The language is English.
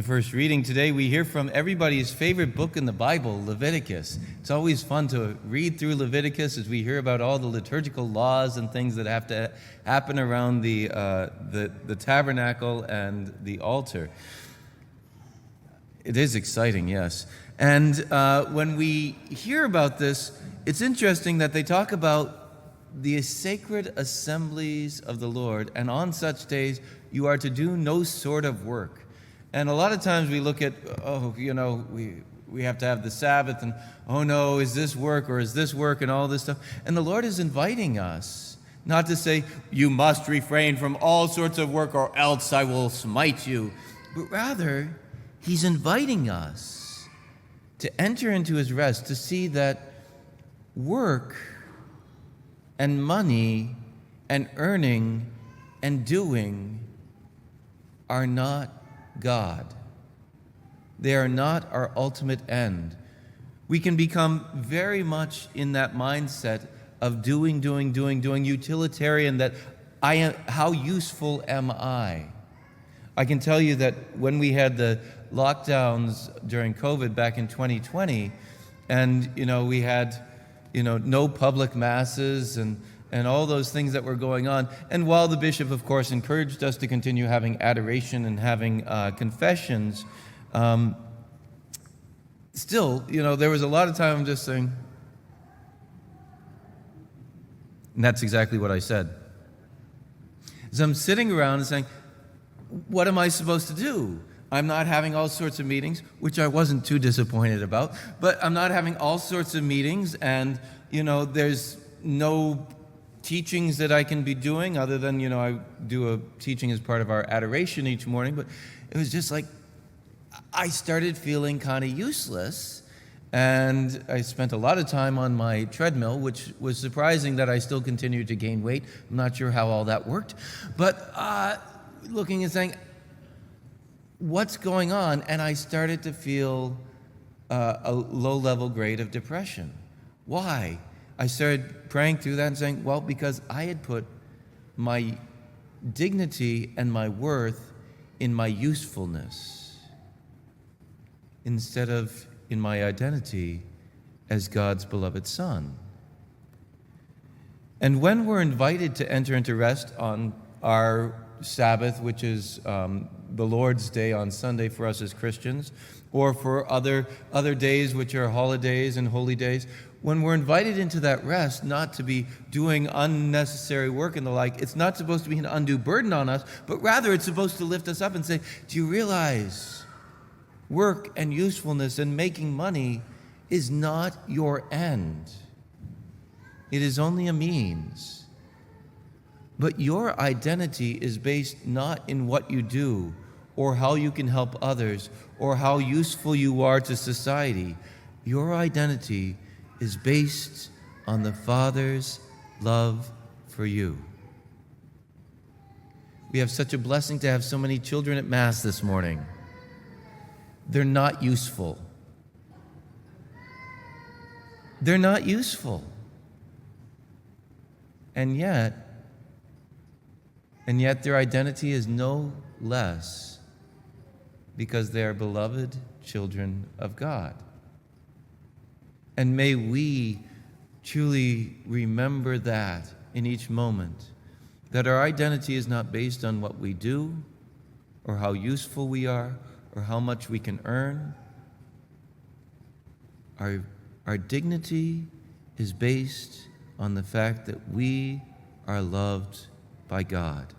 The first reading today, we hear from everybody's favorite book in the Bible, Leviticus. It's always fun to read through Leviticus as we hear about all the liturgical laws and things that have to happen around the tabernacle and the altar. It is exciting, yes. And when we hear about this, it's interesting that they talk about the sacred assemblies of the Lord, and on such days you are to do no sort of work. And a lot of times we look at, we have to have the Sabbath, and, oh no, is this work or is this work, and all this stuff. And the Lord is inviting us not to say, you must refrain from all sorts of work or else I will smite you. But rather, He's inviting us to enter into His rest, to see that work and money and earning and doing are not God. They are not our ultimate end. We can become very much in that mindset of doing, utilitarian, that how useful am I? I can tell you that when we had the lockdowns during COVID back in 2020, and we had no public masses and all those things that were going on. And while the bishop, of course, encouraged us to continue having adoration and having confessions, still, there was a lot of time I'm just saying, and that's exactly what I said. So I'm sitting around and saying, what am I supposed to do? I'm not having all sorts of meetings, which I wasn't too disappointed about, but I'm not having all sorts of meetings, and, there's no teachings that I can be doing other than, I do a teaching as part of our adoration each morning, but it was just like I started feeling kind of useless, and I spent a lot of time on my treadmill, which was surprising that I still continued to gain weight. I'm not sure how all that worked, but looking and saying, what's going on? And I started to feel a low-level grade of depression. Why? I started praying through that and saying, well, because I had put my dignity and my worth in my usefulness instead of in my identity as God's beloved Son. And when we're invited to enter into rest on our Sabbath, which is the Lord's Day on Sunday for us as Christians, or for other days which are holidays and holy days, when we're invited into that rest, not to be doing unnecessary work and the like, it's not supposed to be an undue burden on us, but rather it's supposed to lift us up and say, do you realize work and usefulness and making money is not your end? It is only a means. But your identity is based not in what you do or how you can help others or how useful you are to society. Your identity is based on the Father's love for you. We have such a blessing to have so many children at Mass this morning. They're not useful. They're not useful. And yet their identity is no less because they are beloved children of God. And may we truly remember that in each moment, that our identity is not based on what we do or how useful we are or how much we can earn. Our dignity is based on the fact that we are loved by God.